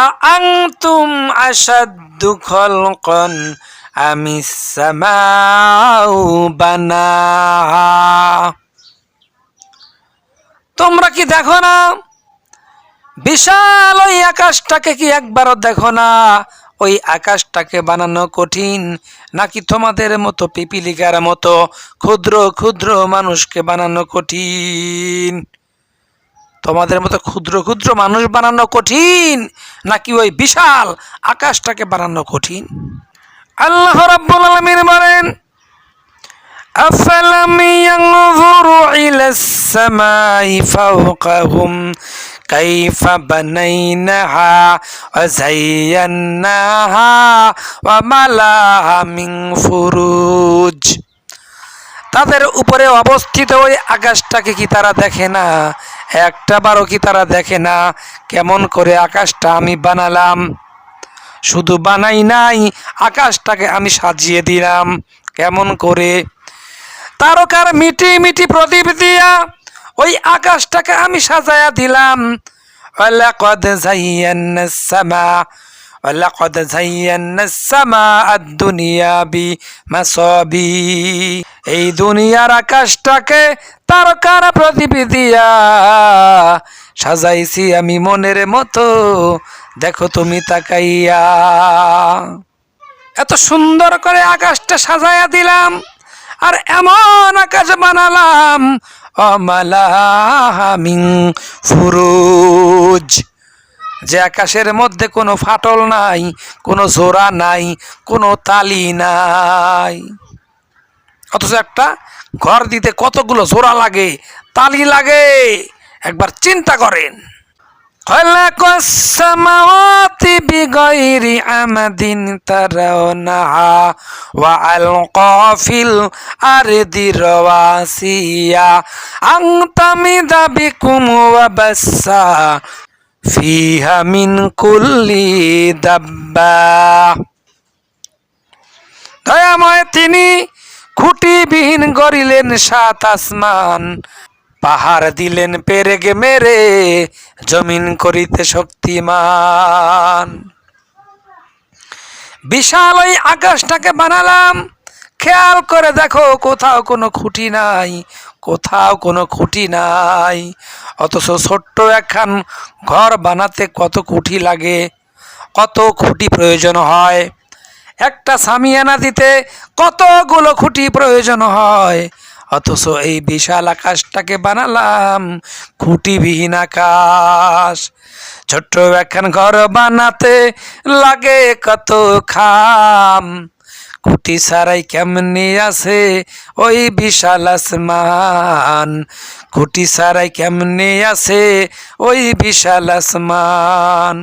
আআনতুম আশাদ্দু খালকান আমিস সামাউ বানাহা। তোমরা কি দেখো না বিশাল ওই আকাশটাকে? কি একবারও দেখো না ওই আকাশটাকে বানানো কঠিন, নাকি তোমাদের মতো পিপিলিকার মতো ক্ষুদ্র ক্ষুদ্র মানুষকে বানানো কঠিন? তোমাদের মতো ক্ষুদ্র ক্ষুদ্র মানুষ বানানো কঠিন, নাকি ওই বিশাল আকাশটাকে বানানো কঠিন? আল্লাহ রাব্বুল আলামিন বলেন, আফালাম ইয়ানযুরু ইলাস সামাই ফাওকাহুম কাইফা বানাইনাহা ওয়া যায়্যানাহা ওয়া মালাহা মিন ফুরুজ। তাদের উপরে অবস্থিত ওই আকাশটাকে কি তারা দেখে না? একটা বারও কি তারা দেখে না কেমন করে আকাশটা আমি বানালাম? শুধু বানাই নাই, আকাশটাকে আমি সাজিয়ে দিলাম কেমন করে? তারকার মিটি মিটি প্রদীপ দিয়া ওই আকাশটাকে আমি সাজায়া দিলাম। ওয়ালাকাদ যায়্যানাস সামা ওয়ালাকাদ যায়্যানাস সামাআদ দুনিয়া বিমাসাবি। এই দুনিয়ার আকাশটাকে তারকার প্রদীপ দিয়া সাজাইছি আমি মনের মতো, দেখো তুমি তাকাইয়া। এত সুন্দর করে আকাশটা সাজায়া দিলাম, আর এমন আকাশ বানালাম অমালাহা মিন ফুরুজ, যে আকাশের মধ্যে কোনো ফাটল নাই, কোনো জোড়া নাই, কোনো তালি নাই। অথচ একটা ঘর দিতে কতগুলো জোড়া লাগে, তালি লাগে, একবার চিন্তা করেন। খালাকাস সামাওয়াতি বিগাইরি আমাদিন তারাওনাহা ওয়া আলকা ফিল আরদি রাওয়াসিয়া আন তামিদা বিকুম ওয়া বাসসা ফিহা মিন কুল্লি দাব্বা। দয়াময় তিনি খুঁটিবিহীন গড়িলেন সাত আসমান, পাহাড় দিলেন পেরেক মেরে জমিন করিতে শক্তিমান। বিশাল ওই আকাশটাকে বানালাম, খেয়াল করে দেখো কোথাও কোনো খুঁটি নাই, কোথাও কোনো খুঁটি নাই। অথচ ছোট্ট একখান ঘর বানাতে কত খুঁটি লাগে, কত খুঁটি প্রয়োজন হয়। একটা সামিয়ানা দিতে কতগুলো খুঁটি প্রয়োজন হয়। অথচ এই বিশাল আকাশটাকে বানালাম খুঁটিবিহীন আকাশ। ছোট্ট একখান ঘর বানাতে লাগে কত খাম, খুঁটি ছাড়াই কেমনি আছে ওই বিশাল আসমান, খুঁটি ছাড়াই কেমনি আছে ওই বিশাল আসমান।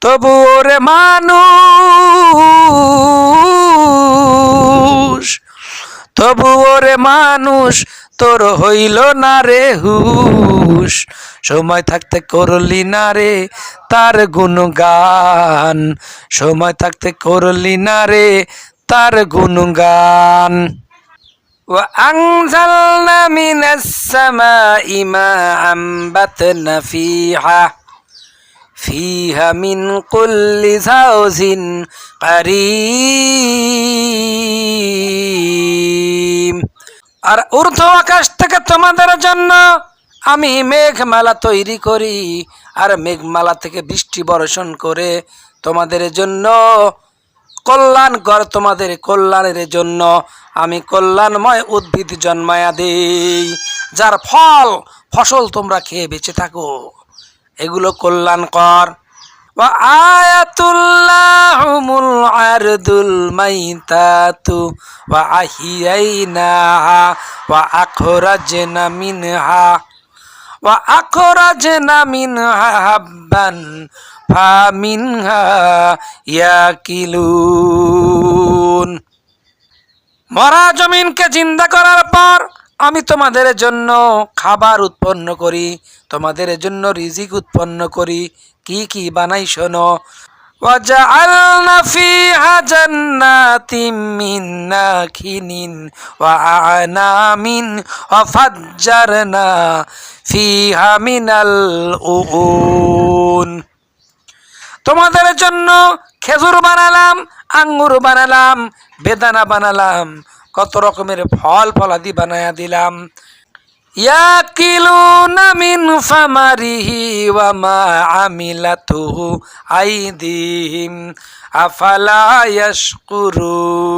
তবু ওরে মানুষ, তবু ওরে মানুষ তোর হইল না রে হুশ, সময় থাকতে করলি না রে তার গুণগান, সময় থাকতে করলি না রে তার গুণগান। ওয়া আনজালনা মিনাস সামাই মাআন বাতনা ফিহা মিন কুল্লি যাওজিন কারীম। আর ঊর্ধ্ব আকাশ থেকে তোমাদের জন্য আমি মেঘমালা তৈরি করি, আর মেঘমালা থেকে বৃষ্টি বর্ষণ করে তোমাদের জন্য কল্যাণকর, তোমাদের কল্যাণের জন্য আমি কল্যাণময় উদ্ভিদ জন্মায়া দেই, যার ফসল তোমরা খেয়ে বেঁচে থাকো, এগুলো কল্যাণকর। ওয়া আয়াতুল লাহুমুল আরদুল মাইতাতু ওয়া আহিয়াইনাহা ওয়া আখরাজনা মিনহা হাব্বান ফামিনহা ইয়াকিলুন। মরা জমিনকে জিন্দা করার পর আমি তোমাদের জন্য খাবার উৎপন্ন করি, তোমাদের জন্য রিজিক উৎপন্ন করি। কি কি বানাই শোনো। ওয়াজআলনা ফিহা জান্নাতিম মিন নাখিলিন ওয়া আ'নামিন ওয়া ফাজ্জারনা ফিহা মিনাল উয়ুন। তোমাদের জন্য খেজুর বানালাম, আঙ্গুর বানালাম, বেদানা বানালাম, কত রকমের ফল ফলাদি বানায়া দিলাম। ইয়াকিলুনা মিন ফামারিহি ওয়া মা আমিলাতুহু আইদিহিম আফালা ইয়াশকুরুন।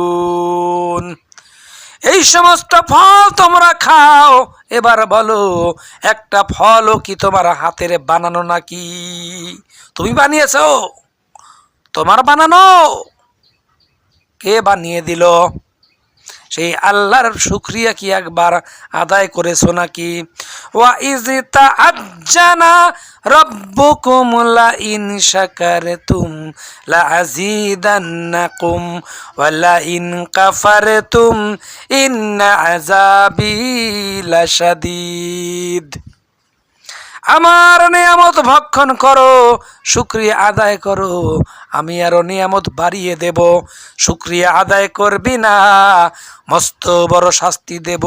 এই সমস্ত ফল তোমরা খাও, এবার বলো একটা ফলও কি তোমার হাতের বানানো নাকি? তুমি বানিয়েছো? তোমার বানানো? কে বানিয়ে দিল? সেই আল্লাহর শুকরিয়া কি একবার আদায় করেছো নাকি? ওয়া ইজ তাআজ্জানা রাব্বুকুম লা ইন শাকারতুম লা আযীদান্নাকুম ওয়া লা ইন কাফারতুম ইন্না আযাবি লাশাদীদ। আমার নিয়ামত ভক্ষণ করো, শুকরিয়া আদায় করো, আমি আরো নিয়ামত বাড়িয়ে দেব। শুকরিয়া আদায় করবি না, মস্ত বড় শাস্তি দেব।